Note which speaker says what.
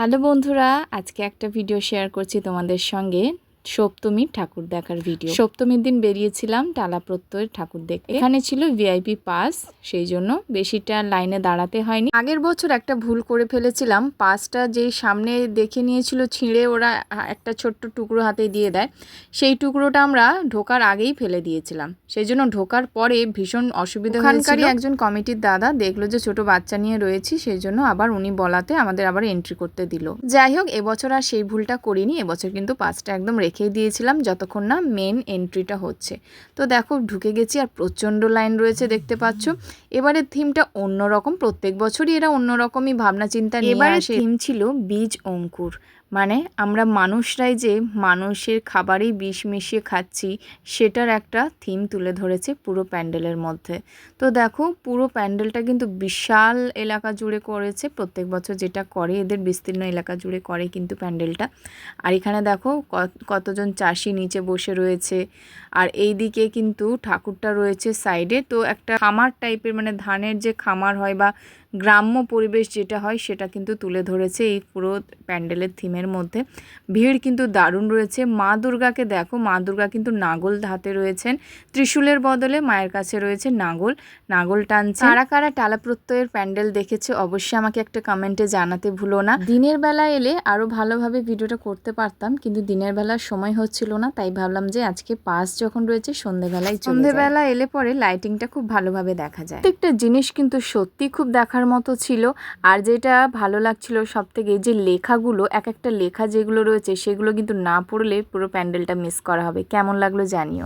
Speaker 1: Hello বন্ধুরা, আজকে একটা ভিডিও শেয়ার করছি তোমাদের সঙ্গে। সপ্তমীর ঠাকুর দেখার ভিডিও। সপ্তমীর দিন বেরিয়েছিলাম টালা প্রত্যয়ের ঠাকুর দেখতে। এখানে ছিল ভিআইপি পাস, সেই জন্য বেশিটা লাইনে দাঁড়াতে হয়নি। আগের বছর একটা ভুল করে ফেলেছিলাম, পাসটা যেই সামনে দেখে নিয়েছিল ছিঁড়ে ওরা একটা ছোট্ট টুকরো হাতে দিয়ে দেয়, সেই টুকরোটা আমরা ঢোকার আগেই ফেলে দিয়েছিলাম। সেই জন্য ঢোকার পরে ভীষণ অসুবিধা হয়েছিল। একজন কমিটির দাদা দেখলো যে ছোট বাচ্চা নিয়ে রয়েছি, সেই জন্য আবার উনি বলাতে আমাদের আবার এন্ট্রি করতে দিল। যাই হোক, এবছর আর সেই ভুলটা করিনি। এবছর কিন্তু পাসটা একদম রেখেই দিয়েছিলাম যতক্ষণ না মেন এন্ট্রিটা হচ্ছে। তো দেখো ঢুকে গেছি, আর প্রচণ্ড লাইন রয়েছে দেখতে পাচ্ছ। এবারের থিমটা অন্যরকম, প্রত্যেক বছরই এরা অন্যরকমই ভাবনা চিন্তা নিয়ে আসে। এবারের থিম ছিল বীজ অঙ্কুর, মানে আমরা মানুষরাই যে মানুষের খাবারেই বিষ মিশিয়ে খাচ্ছি, সেটার একটা থিম তুলে ধরেছে পুরো প্যান্ডেলের মধ্যে। তো দেখো পুরো প্যান্ডেলটা কিন্তু বিশাল এলাকা জুড়ে করেছে, প্রত্যেক বছর যেটা করে এদের বিস্তীর্ণ এলাকা জুড়ে করে কিন্তু প্যান্ডেলটা। আর এখানে দেখো কতজন চাষি নিচে বসে রয়েছে, আর এই দিকে কিন্তু ঠাকুরটা রয়েছে সাইডে। তো একটা খামার টাইপের, মানে ধানের যে খামার হয় বা গ্রাম্য পরিবেশ যেটা হয়, সেটা কিন্তু তুলে ধরেছে এই পুরো প্যান্ডেলের থিমের মধ্যে। ভিড় কিন্তু দারুণ রয়েছে। মা দুর্গাকে দেখো, মা দুর্গা কিন্তু নাগল হাতে রয়েছেন, ত্রিশূলের বদলে মায়ের কাছে রয়েছে নাগল টানছে। কারা কারা টালা প্রত্যয়ের প্যান্ডেল দেখেছে অবশ্যই আমাকে একটা কমেন্টে জানাতে ভুলো না। দিনের বেলা এলে আরও ভালোভাবে ভিডিওটা করতে পারতাম, কিন্তু দিনের বেলার সময় হচ্ছিল না, তাই ভাবলাম যে আজকে পাস যখন রয়েছে সন্ধেবেলা এলে পরে লাইটিংটা খুব ভালোভাবে দেখা যায়। প্রত্যেকটা জিনিস কিন্তু সত্যি খুব দেখার মতো ছিল। আর যেটা ভালো লাগছিল সব থেকে, যে লেখাগুলো, এক একটা লেখা যেগুলো রয়েছে সেগুলো কিন্তু না পড়লে পুরো প্যান্ডেলটা মিস করা হবে। কেমন লাগলো জানিও।